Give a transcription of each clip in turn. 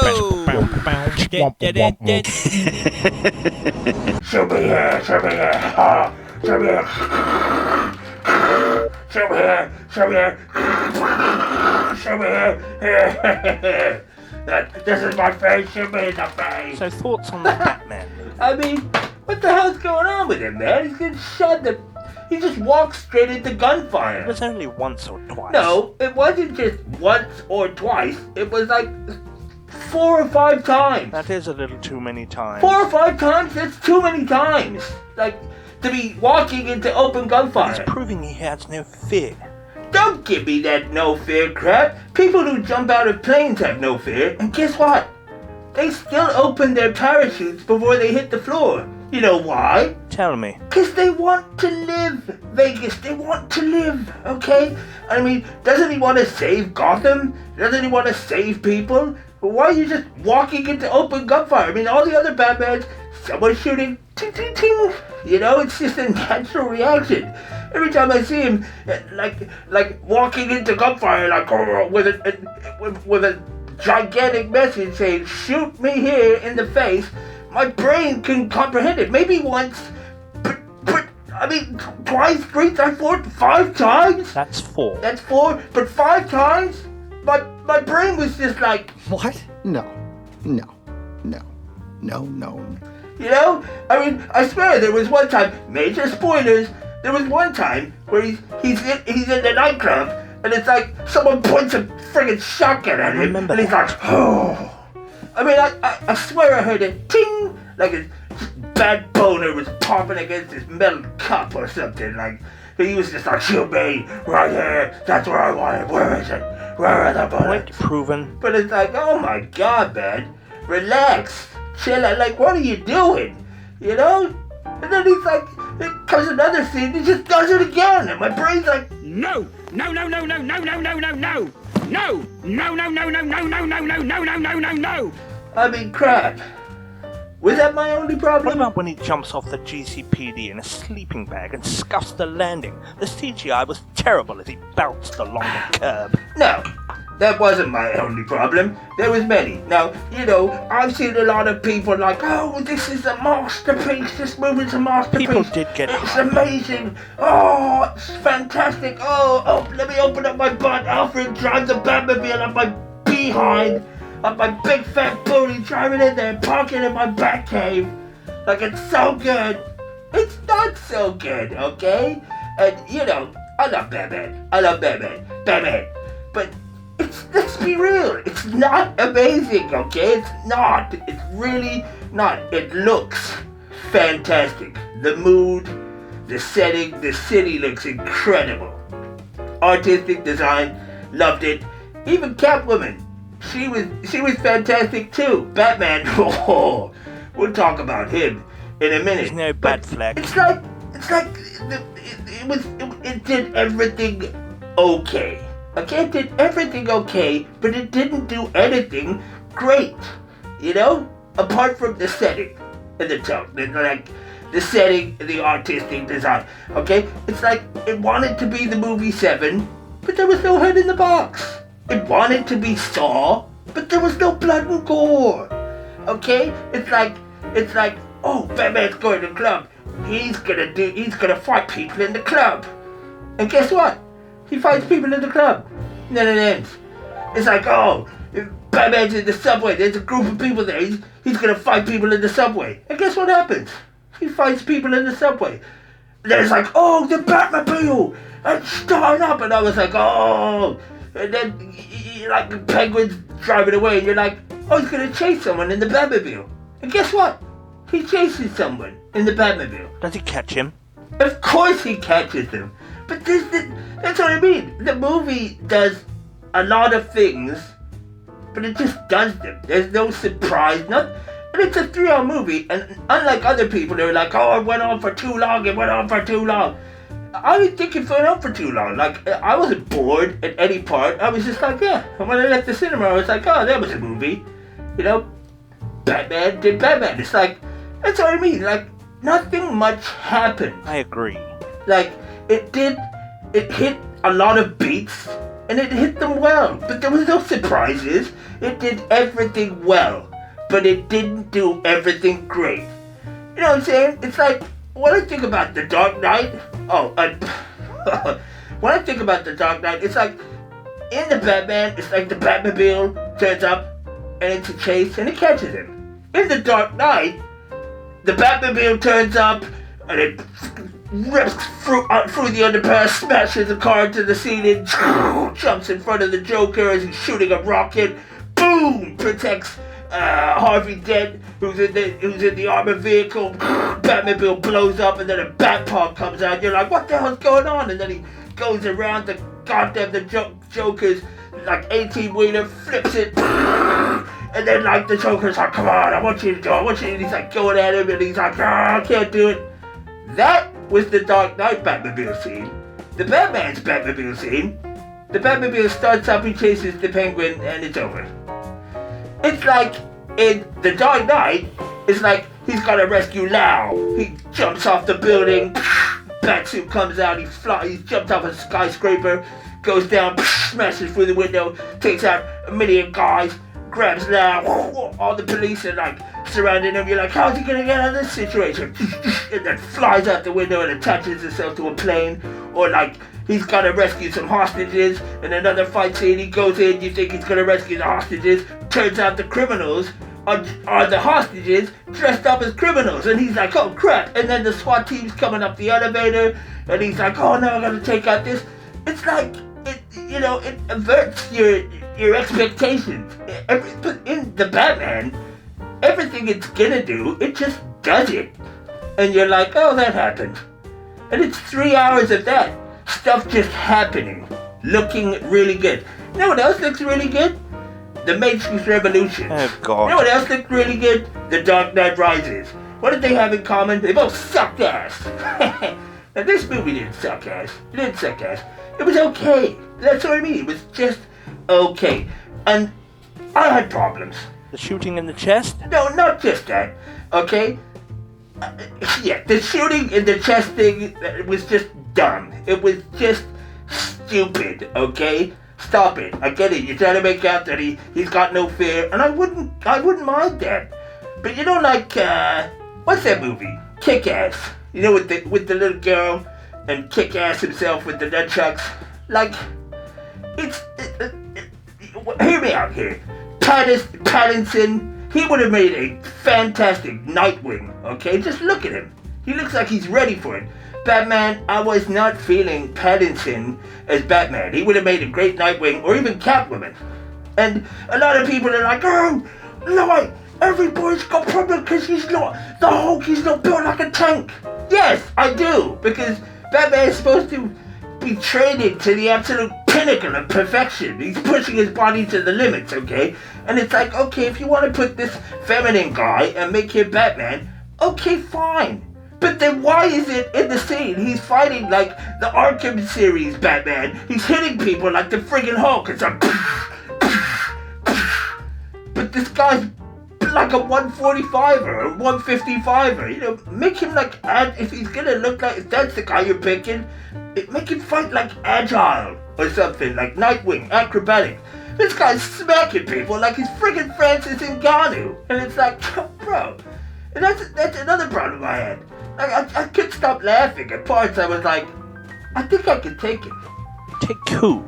Whoa! Show me here, show me here, show me here, show me here, show me here, show me here. This is my face, show me the face. So thoughts on the Batman movie? I mean, what the hell's going on with him, man? He's getting shot. He just walked straight into gunfire. It was only once or twice. No, it wasn't just once or twice. It was like 4 or 5 times. That is a little too many times. 4 or 5 times? That's too many times. Like, to be walking into open gunfire. He's proving he has no fear. Don't give me that no fear crap. People who jump out of planes have no fear. And guess what? They still open their parachutes before they hit the floor. You know why? Tell me. Because they want to live, Vegas. They want to live, okay? I mean, doesn't he want to save Gotham? Doesn't he want to save people? Why are you just walking into open gunfire? I mean, all the other Batmans, someone's shooting, ting, ting, ting. You know, it's just a natural reaction. Every time I see him, like walking into gunfire, like with a gigantic message saying, "Shoot me here in the face," my brain can comprehend it. Maybe once, but I mean, twice, 3 times, 4, 5 times. That's 4. That's 4, but 5 times. My brain was just like, what? No. You know? I mean, I swear there was one time, major spoilers, there was one time where he's in the nightclub, and it's like someone points a friggin' shotgun at him, and he's like, oh. I mean, I swear I heard a ting, like his bad boner was popping against his metal cup or something, like, he was just like, shoot me, right here, that's where I want it, where is it? Where are the bullets? Point proven. But it's like, oh my god, man, relax, chill out, like, what are you doing? You know? And then he's like, it comes another scene, he just does it again, and my brain's like, No! No! I mean, crap. Was that my only What problem? about when he jumps off the GCPD in a sleeping bag and scuffs the landing? The CGI was terrible as he bounced along the curb. No, that wasn't my only problem. There was many. Now, you know, I've seen a lot of people like, oh, this is a masterpiece. This movie's a masterpiece. People did get It's hyped. amazing. Oh, it's fantastic. Oh, let me open up my butt. Alfred drives a Batmobile up my behind. Up my big fat booty, driving in there, parking in my bat cave. Like, it's so good. It's not so good, okay? And, you know, I love Batman. Batman. But, let's be real. It's not amazing, okay? It's not. It's really not. It looks fantastic. The mood, the setting, the city looks incredible. Artistic design, loved it. Even Catwoman. She was fantastic too. Batman, oh, we'll talk about him in a minute. There's no bad flag. It's like it did everything okay. Okay, it did everything okay, but it didn't do anything great. You know, apart from the setting and the tone, like the setting and the artistic design. Okay, it's like it wanted to be the movie 7, but there was no head in the box. It wanted to be Saw, but there was no blood and gore. Okay? It's like, oh, Batman's going to the club. He's gonna fight people in the club. And guess what? He fights people in the club. And then it ends. It's like, oh, if Batman's in the subway. There's a group of people there. He's gonna fight people in the subway. And guess what happens? He fights people in the subway. And then it's like, oh, the Batmobile! And starting up. And I was like, oh... And then, like, the Penguin's driving away, and you're like, oh, he's gonna chase someone in the Batmobile. And guess what? He chases someone in the Batmobile. Does he catch him? Of course he catches them. But that's what I mean. The movie does a lot of things, but it just does them. There's no surprise, and it's a 3-hour movie, and unlike other people, they were like, oh, it went on for too long. I didn't think it went on for too long. Like, I wasn't bored at any part. I was just like, yeah. And when I left the cinema, I was like, oh, that was a movie. You know, Batman did Batman. It's like, that's what I mean. Like, nothing much happened. I agree. Like, it hit a lot of beats, and it hit them well. But there was no surprises. It did everything well, but it didn't do everything great. You know what I'm saying? It's like, when I think about The Dark Knight, when I think about The Dark Knight, it's like, in the Batman, it's like the Batmobile turns up, and it's a chase, and it catches him. In The Dark Knight, the Batmobile turns up, and it rips through the underpass, smashes the car into the ceiling, jumps in front of the Joker as he's shooting a rocket, boom, protects Harvey Dent, who's in the armored vehicle. Batmobile blows up, and then a Batpod comes out. You're like, what the hell's going on? And then he goes around the Joker's like 18-wheeler, flips it, and then like the Joker's like, come on, I want you to do it. And he's like going at him, and he's like, I can't do it. That was the Dark Knight Batmobile scene. The Batman's Batmobile scene, the Batmobile starts up, he chases the Penguin, and it's over. It's like, in The Dark Knight, it's like, he's gotta rescue Lau. He jumps off the building, Batsuit comes out, he jumps off a skyscraper, goes down, smashes through the window, takes out a million guys, grabs Lau, all the police are like surrounding him. You're like, how's he gonna get out of this situation? And then flies out the window and attaches himself to a plane. Or like, he's gotta rescue some hostages. In another fight scene, he goes in, you think he's gonna rescue the hostages. Turns out the criminals are the hostages dressed up as criminals. And he's like, oh crap. And then the SWAT team's coming up the elevator. And he's like, oh no, I gotta take out this. It's like, it averts your expectations. But in the Batman, everything it's gonna do, it just does it. And you're like, oh, that happened. And it's 3 hours of that. Stuff just happening. Looking really good. You know what else looks really good? The Matrix Revolutions. Oh, God. You know what else looked really good? The Dark Knight Rises. What did they have in common? They both sucked ass. Now, this movie didn't suck ass. It didn't suck ass. It was okay. That's what I mean. It was just okay. And I had problems. The shooting in the chest? No, not just that. Okay? Yeah, the shooting in the chest thing was just dumb. It was just stupid, okay? Stop it. I get it. You're trying to make out that he's got no fear, and I wouldn't mind that. But you know, like, what's that movie? Kick-Ass. You know, with the little girl and Kick-Ass himself with the nunchucks? Like, hear me out here. Pattinson, he would have made a fantastic Nightwing, okay? Just look at him. He looks like he's ready for it. Batman, I was not feeling Pattinson as Batman. He would have made a great Nightwing or even Catwoman. And a lot of people are like, oh, no, every boy's got problems because he's not the Hulk, he's not built like a tank. Yes, I do, because Batman is supposed to be trained to the absolute pinnacle of perfection. He's pushing his body to the limits, okay? And it's like, okay, if you want to put this feminine guy and make him Batman, okay, fine. But then why is it in the scene he's fighting like the Arkham series Batman? He's hitting people like the friggin' Hulk. It's like, but this guy's like a 145er or 155er. You know, make him like, if he's gonna look like, if that's the guy you're picking, make him fight like Agile or something, like Nightwing, acrobatic. This guy's smacking people like he's friggin' Francis Ngannou. And it's like, bro, and that's another problem I had. Like, I couldn't stop laughing. At parts I was like, I think I could take it. Take who?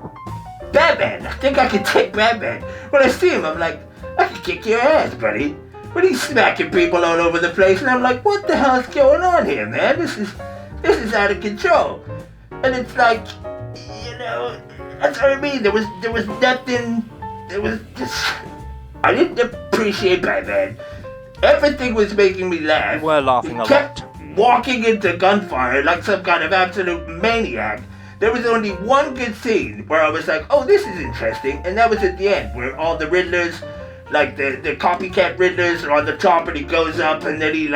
Batman. I think I could take Batman. When I see him, I'm like, I could kick your ass, buddy. But he's smacking people all over the place, and I'm like, what the hell's going on here, man? This is out of control. And it's like, you know, that's what I mean. There was nothing. There was just, I didn't appreciate Batman. Everything was making me laugh. We're laughing a lot. Walking into gunfire like some kind of absolute maniac. There was only one good scene where I was like, oh, this is interesting, and that was at the end, where all the Riddlers, like the copycat Riddlers, are on the top, and he goes up, and then he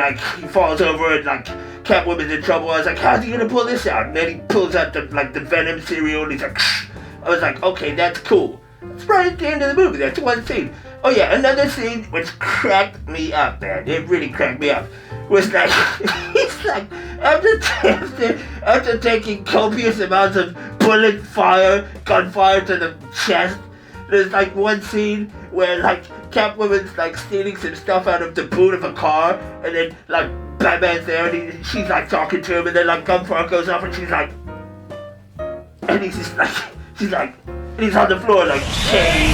falls over, and like Catwoman's in trouble. I was like, how's he gonna pull this out? And then he pulls out the Venom cereal, and he's like, I was like, okay, that's cool. It's right at the end of the movie. That's one scene. Oh yeah, another scene which cracked me up, man. It really cracked me up. Was like, he's like after taking copious amounts of gunfire to the chest, there's like one scene where like Catwoman's like stealing some stuff out of the boot of a car, and then like Batman's there and she's like talking to him, and then like gunfire goes off and she's like, and he's just like, and he's on the floor like, hey,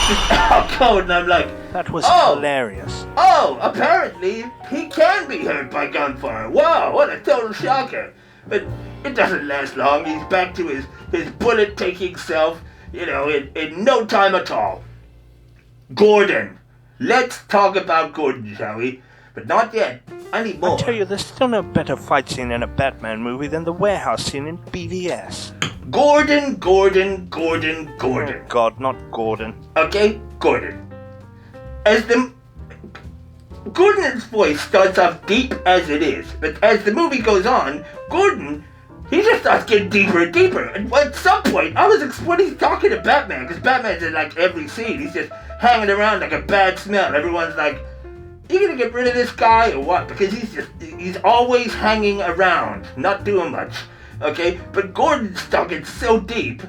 just out cold, and I'm like, That was hilarious. oh, apparently he can be hurt by gunfire. Wow, what a total shocker. But it doesn't last long. He's back to his bullet-taking self, in no time at all. Gordon. Let's talk about Gordon, shall we? But not yet. I need more. I tell you, there's still no better fight scene in a Batman movie than the warehouse scene in BVS. Gordon. Oh God, not Gordon. Okay, Gordon. Gordon's voice starts off deep as it is, but as the movie goes on, Gordon, he just starts getting deeper and deeper. And at some point, when he's talking to Batman, because Batman's in like every scene, he's just hanging around like a bad smell. Everyone's like, you gonna get rid of this guy or what? Because he's always hanging around, not doing much. Okay? But Gordon's talking so deep.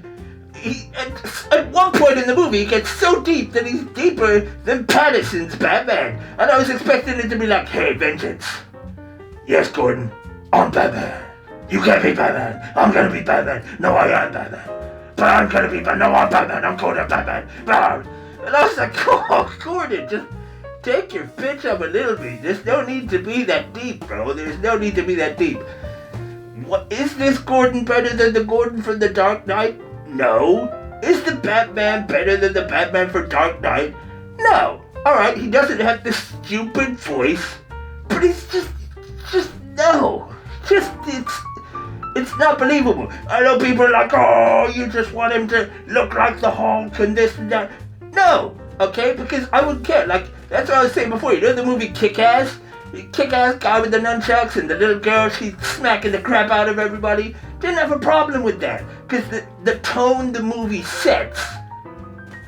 At one point in the movie, he gets so deep that he's deeper than Patterson's Batman. And I was expecting it to be like, hey, vengeance. Yes, Gordon, I'm Batman. You can't be Batman. I'm gonna be Batman. No, I am Batman. But I'm gonna be Batman. No, I'm Batman. I'm Gordon Batman. And I was like, oh, Gordon, just take your pitch up a little bit. There's no need to be that deep, bro. There's no need to be that deep. What, is this Gordon better than the Gordon from The Dark Knight? No. Is the Batman better than the Batman for Dark Knight? No. Alright, he doesn't have this stupid voice, but he's just no. It's not believable. I know people are like, oh, you just want him to look like the Hulk and this and that. No, okay, because I wouldn't care. Like, that's what I was saying before. You know the movie Kick-Ass? The Kick-Ass guy with the nunchucks and the little girl, she's smacking the crap out of everybody. Didn't have a problem with that. Because the tone the movie sets,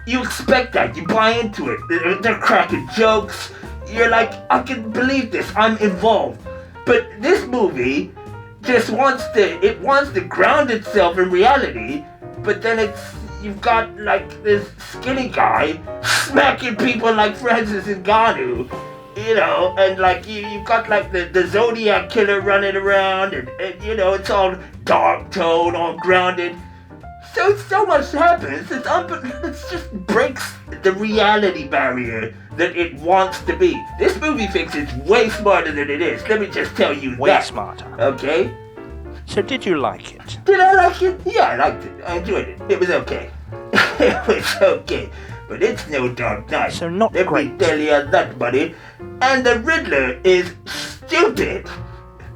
you expect that. You buy into it. They're cracking jokes. You're like, I can believe this. I'm involved. But this movie just wants to ground itself in reality, but then you've got like this skinny guy smacking people like Francis Ngannou, and like you've got like the Zodiac killer running around, and it's all dark tone, all grounded. So much happens. It just breaks the reality barrier that it wants to be. This movie thinks it's way smarter than it is. Let me just tell you that. Way smarter. Okay? So did you like it? Did I like it? Yeah, I liked it. I enjoyed it. It was okay. It was okay. But it's no Dark Knight. So not Let great. me tell you that, buddy. And the Riddler is stupid.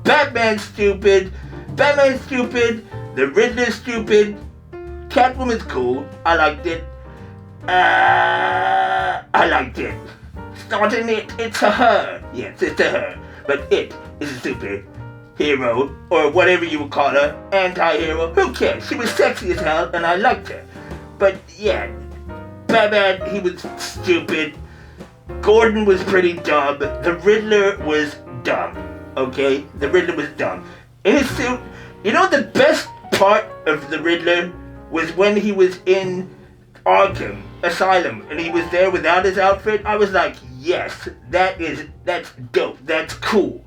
Batman's stupid. The Riddler's stupid. Catwoman's cool. I liked it. It's not an it's a her. Yes, it's a her. But it is a stupid hero, or whatever you would call her, anti-hero. Who cares? She was sexy as hell, and I liked her. But yeah, Batman, he was stupid. Gordon was pretty dumb. The Riddler was dumb. Okay? The Riddler was dumb. In his suit, the best part of the Riddler was when he was in Arkham Asylum and he was there without his outfit. I was like, yes, that's dope, that's cool.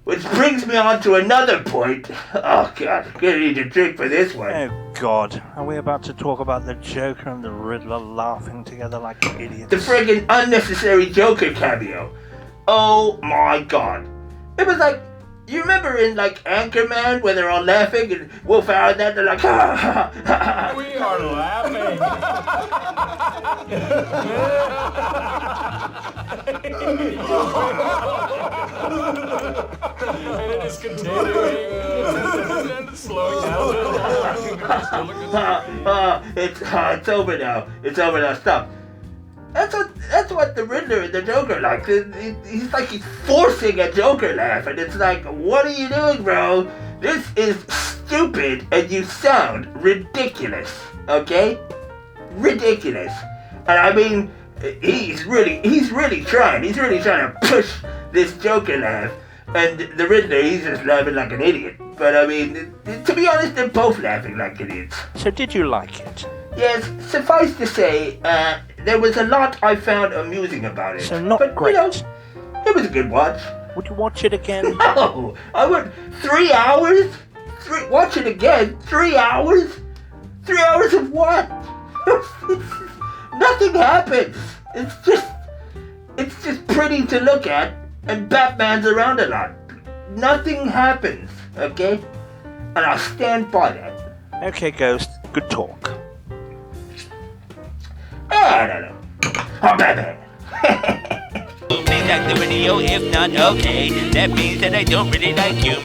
Which brings me on to another point. Oh God, I'm gonna need a drink for this one. Oh God, are we about to talk about the Joker and the Riddler laughing together like idiots? The friggin' unnecessary Joker cameo. Oh my God. It was like, you remember in like Anchorman where they're all laughing and Will Ferrell and that, they're like, ha ha ha ha. We are laughing. And it is continuing and slowing down. It's over now. It's over now. Stop. That's what the Riddler and the Joker like. He's forcing a Joker laugh, and it's like, what are you doing, bro? This is stupid, and you sound ridiculous. Okay? Ridiculous. And I mean, he's really trying. He's really trying to push this Joker laugh. And the Riddler, he's just laughing like an idiot. But I mean, to be honest, they're both laughing like idiots. So did you like it? Yes, suffice to say, there was a lot I found amusing about it. So not but, great. You know, it was a good watch. Would you watch it again? No, I would. 3 hours? Watch it again? 3 hours? 3 hours of what? Nothing happens. It's just pretty to look at, and Batman's around a lot. Nothing happens, okay? And I'll stand by that. Okay, Ghost. Good talk. I don't know. Oh, Batman. Please like the video, if not, okay. That means that I don't really like you.